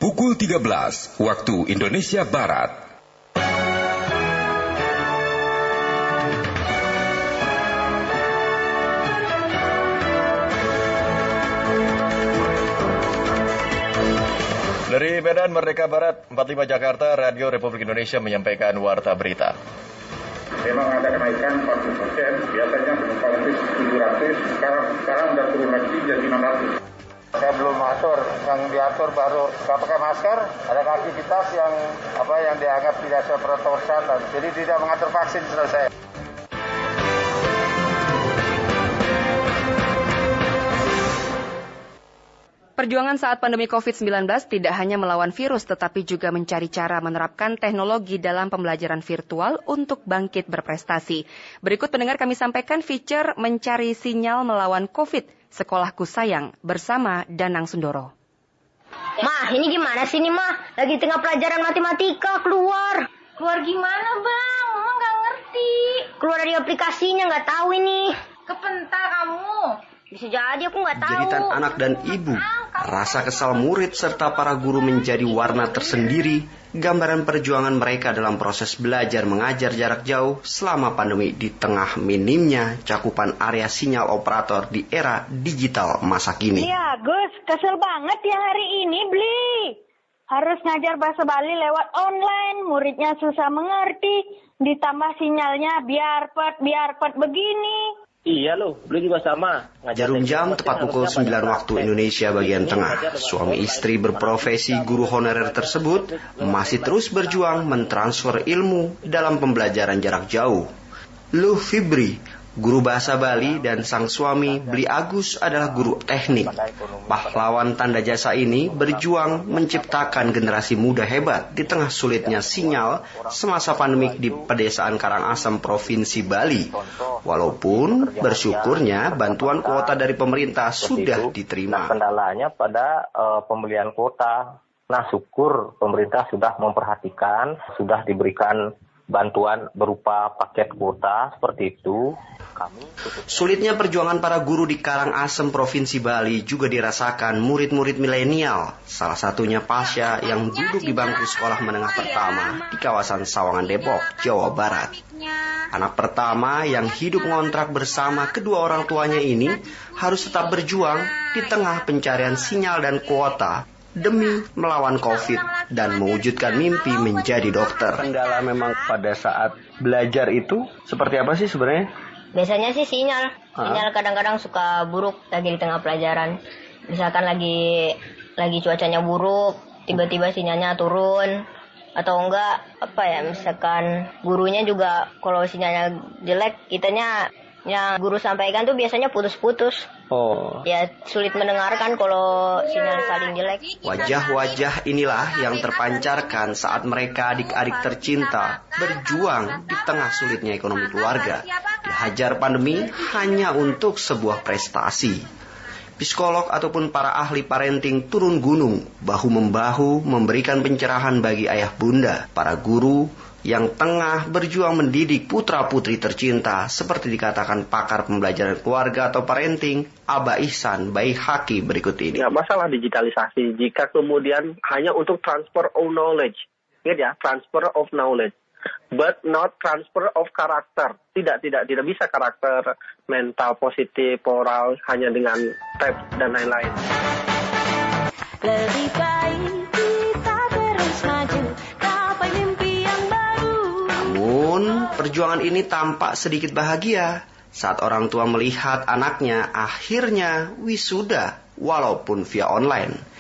Pukul 13 waktu Indonesia Barat. Dari Medan Merdeka Barat 45 Jakarta, Radio Republik Indonesia menyampaikan warta berita. Memang ada kenaikan 40%, biasanya penumpang bis 700, sekarang udah turun lagi jadi 600. Saya belum atur, yang diatur baru nggak pakai masker, ada aktivitas yang dianggap tidak sesuai protokol kesehatan, jadi tidak mengatur vaksin selesai. Perjuangan saat pandemi COVID-19 tidak hanya melawan virus, tetapi juga mencari cara menerapkan teknologi dalam pembelajaran virtual untuk bangkit berprestasi. Berikut pendengar kami sampaikan feature mencari sinyal melawan COVID, Sekolahku Sayang, bersama Danang Sundoro. Mah, ini gimana sih nih, Mah? Lagi tengah pelajaran matematika, keluar. Keluar gimana, Bang? Mama nggak ngerti. Keluar dari aplikasinya, nggak tahu ini. Kepental kamu. Bisa jadi aku nggak tahu. Jeritan anak dan ibu, rasa kesal murid serta para guru menjadi warna tersendiri, gambaran perjuangan mereka dalam proses belajar mengajar jarak jauh selama pandemi di tengah minimnya cakupan area sinyal operator di era digital masa kini. Iya, Gus, kesel banget ya hari ini, Bli. Harus ngajar bahasa Bali lewat online, muridnya susah mengerti, ditambah sinyalnya biar pet begini. Iya loh, beliau juga sama. Jarum jam tepat pukul 9 waktu Indonesia bagian tengah. Suami istri berprofesi guru honorer tersebut masih terus berjuang mentransfer ilmu dalam pembelajaran jarak jauh. Luh Fibri, guru bahasa Bali, dan sang suami Bli Agus adalah guru teknik. Pahlawan tanda jasa ini berjuang menciptakan generasi muda hebat di tengah sulitnya sinyal semasa pandemik di pedesaan Karangasem, Provinsi Bali. Walaupun bersyukurnya bantuan kuota dari pemerintah sudah diterima. Kendalanya pada pembelian kuota. Nah, syukur pemerintah sudah memperhatikan, sudah diberikan bantuan berupa paket kuota seperti itu. Sulitnya perjuangan para guru di Karangasem, Provinsi Bali juga dirasakan murid-murid milenial. Salah satunya Pasya yang duduk di bangku sekolah menengah pertama di kawasan Sawangan, Depok, Jawa Barat. Anak pertama yang hidup ngontrak bersama kedua orang tuanya ini harus tetap berjuang di tengah pencarian sinyal dan kuota demi melawan COVID dan mewujudkan mimpi menjadi dokter. Kendala memang pada saat belajar itu seperti apa sih sebenarnya? Biasanya sih sinyal kadang-kadang suka buruk lagi di tengah pelajaran. Misalkan lagi cuacanya buruk, tiba-tiba sinyalnya turun. Atau enggak, misalkan gurunya juga kalau sinyalnya jelek, kitanya yang guru sampaikan tuh biasanya putus-putus. Oh. Ya sulit mendengarkan kalau sinyal saling jelek. Wajah-wajah inilah yang terpancarkan saat mereka adik-adik tercinta berjuang di tengah sulitnya ekonomi keluarga. Dihajar pandemi hanya untuk sebuah prestasi. Psikolog ataupun para ahli parenting turun gunung, bahu-membahu memberikan pencerahan bagi ayah bunda, para guru yang tengah berjuang mendidik putra-putri tercinta, seperti dikatakan pakar pembelajaran keluarga atau parenting, Aba Ihsan Baihaqi berikut ini. Ya, masalah digitalisasi, jika kemudian hanya untuk transfer of knowledge, transfer of knowledge, but not transfer of karakter. Tidak bisa karakter mental positif, moral hanya dengan tab dan lain-lain. Lebih baik kita terus maju, capai mimpi yang baru. Namun, perjuangan ini tampak sedikit bahagia saat orang tua melihat anaknya akhirnya wisuda walaupun via online.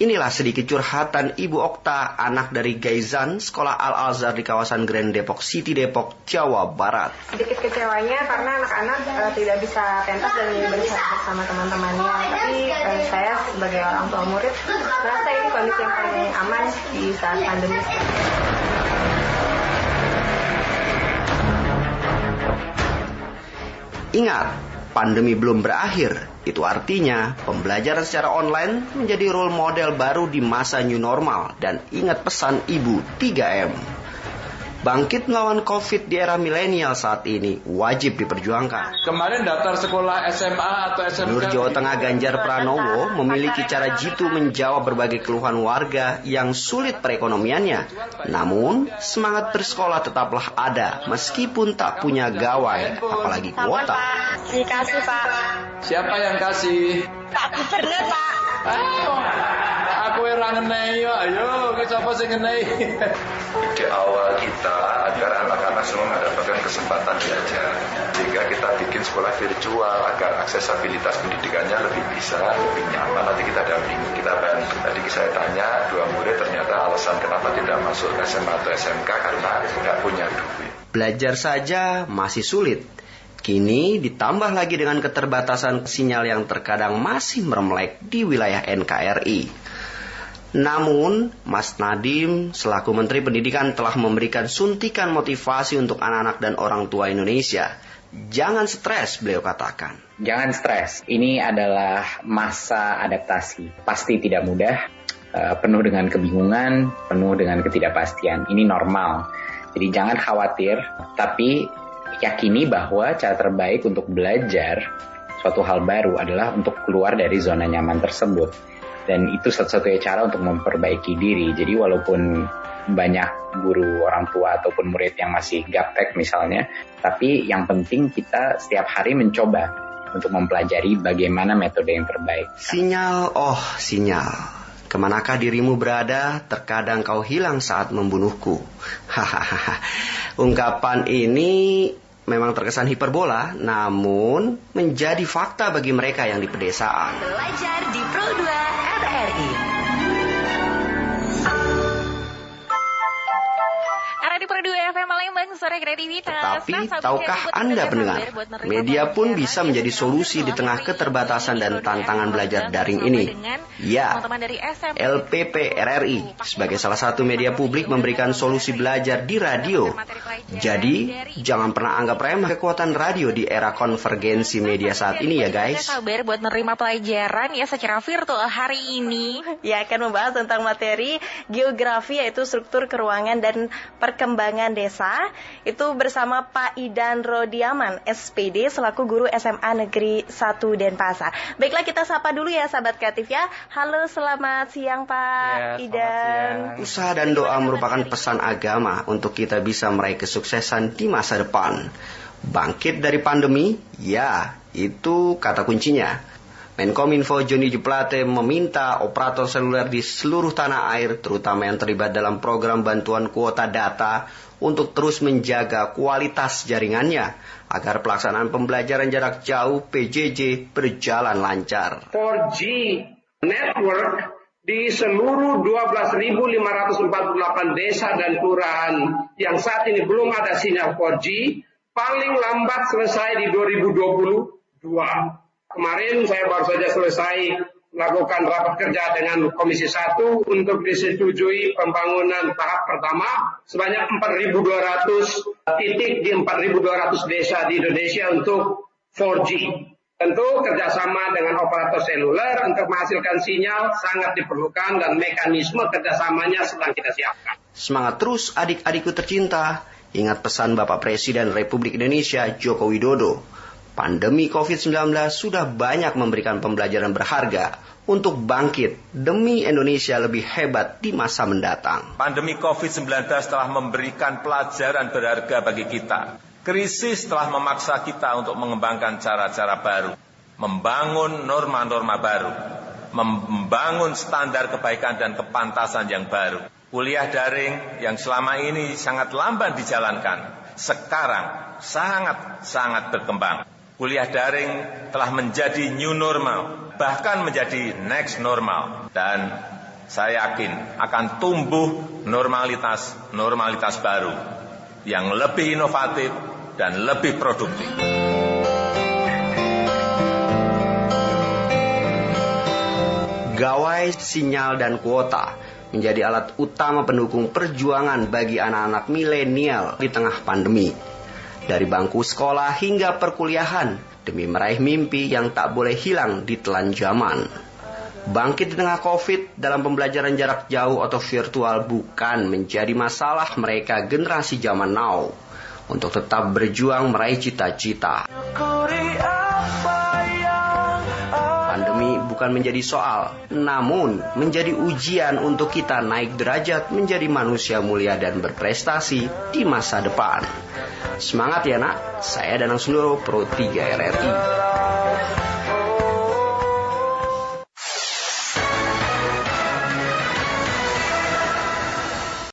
Inilah sedikit curhatan Ibu Okta, anak dari Gaizan, Sekolah Al-Azhar di kawasan Grand Depok City, Depok, Jawa Barat. Sedikit kecewanya karena anak-anak tidak bisa pentas dan bersama teman-temannya. Tapi saya sebagai orang tua murid merasa ini kondisi yang paling aman di saat pandemi. Ingat, pandemi belum berakhir. Itu artinya pembelajaran secara online menjadi role model baru di masa new normal. Dan ingat pesan Ibu 3M. Bangkit melawan COVID di era milenial saat ini wajib diperjuangkan. Kemarin daftar sekolah SMA atau SMK. Gubernur Jawa Tengah Ganjar Pranowo memiliki cara jitu menjawab berbagai keluhan warga yang sulit perekonomiannya. Namun, semangat bersekolah tetaplah ada meskipun tak punya gawai, apalagi kuota. Dikasih, Pak. Siapa yang kasih? Pak Gubernur, Pak. Aku yang ngenei, ayo, siapa sih ngenei? Ide awal kita agar anak-anak semua mendapatkan kesempatan belajar, sehingga kita bikin sekolah virtual agar aksesabilitas pendidikannya lebih nyaman. Nanti kita dampingi, kita bantu. Tadi saya tanya 2 murid ternyata alasan kenapa tidak masuk SMA atau SMK karena tidak punya duit. Belajar saja masih sulit. Kini ditambah lagi dengan keterbatasan sinyal yang terkadang masih meremlek di wilayah NKRI. Namun, Mas Nadiem selaku Menteri Pendidikan telah memberikan suntikan motivasi untuk anak-anak dan orang tua Indonesia. Jangan stres, beliau katakan. Jangan stres, ini adalah masa adaptasi. Pasti tidak mudah, penuh dengan kebingungan, penuh dengan ketidakpastian. Ini normal, jadi jangan khawatir, tapi yakini bahwa cara terbaik untuk belajar suatu hal baru adalah untuk keluar dari zona nyaman tersebut. Dan itu satu-satunya cara untuk memperbaiki diri. Jadi walaupun banyak guru, orang tua, ataupun murid yang masih gaptek misalnya, tapi yang penting kita setiap hari mencoba untuk mempelajari bagaimana metode yang terbaik. Sinyal, sinyal. Kemanakah dirimu berada, terkadang kau hilang saat membunuhku. Hahaha. Ungkapan ini memang terkesan hiperbola, namun menjadi fakta bagi mereka yang di pedesaan. Belajar di Pro 2 RRI. RRI Pro 2 FM Palembang, sore kreativitas. Tapi tahukah Anda pendengar, media pun bisa menjadi solusi di tengah keterbatasan dan tantangan belajar daring ini. Ya, LPP RRI sebagai salah satu media publik memberikan solusi belajar di radio. Jadi, jangan pernah anggap remeh kekuatan radio di era konvergensi media saat ini ya guys. Sabar buat menerima pelajaran ya secara virtual hari ini. Ya, akan membahas tentang materi geografi yaitu struktur keruangan dan perkembangan desa. Itu bersama Pak Idan Rodiaman, SPD selaku guru SMA Negeri 1 Denpasar. Baiklah, kita sapa dulu ya sahabat kreatif ya. Halo, selamat siang Pak Idan. Usaha dan doa merupakan pesan agama untuk kita bisa meraih kesuksesan di masa depan. Bangkit dari pandemi, ya, itu kata kuncinya. Menkominfo Joni G Plate meminta operator seluler di seluruh tanah air, terutama yang terlibat dalam program bantuan kuota data, untuk terus menjaga kualitas jaringannya agar pelaksanaan pembelajaran jarak jauh PJJ berjalan lancar. 4G network di seluruh 12.548 desa dan kelurahan yang saat ini belum ada sinyal 4G, paling lambat selesai di 2022. Kemarin saya baru saja selesai melakukan rapat kerja dengan Komisi 1 untuk disetujui pembangunan tahap pertama sebanyak 4.200 titik di 4.200 desa di Indonesia untuk 4G. Tentu kerjasama dengan operator seluler untuk menghasilkan sinyal sangat diperlukan dan mekanisme kerjasamanya sedang kita siapkan. Semangat terus adik-adikku tercinta. Ingat pesan Bapak Presiden Republik Indonesia Joko Widodo. Pandemi COVID-19 sudah banyak memberikan pembelajaran berharga untuk bangkit demi Indonesia lebih hebat di masa mendatang. Pandemi COVID-19 telah memberikan pelajaran berharga bagi kita. Krisis telah memaksa kita untuk mengembangkan cara-cara baru, membangun norma-norma baru, membangun standar kebaikan dan kepantasan yang baru. Kuliah daring yang selama ini sangat lamban dijalankan, sekarang sangat berkembang. Kuliah daring telah menjadi new normal, bahkan menjadi next normal. Dan saya yakin akan tumbuh normalitas baru yang lebih inovatif dan lebih produktif. Gawai, sinyal, dan kuota menjadi alat utama pendukung perjuangan bagi anak-anak milenial di tengah pandemi. Dari bangku sekolah hingga perkuliahan, demi meraih mimpi yang tak boleh hilang ditelan zaman. Bangkit di tengah COVID dalam pembelajaran jarak jauh atau virtual bukan menjadi masalah mereka generasi zaman now untuk tetap berjuang meraih cita-cita. Pandemi bukan menjadi soal, namun menjadi ujian untuk kita naik derajat menjadi manusia mulia dan berprestasi di masa depan. Semangat ya nak, saya Danang Sundoro, Pro 3 RRI.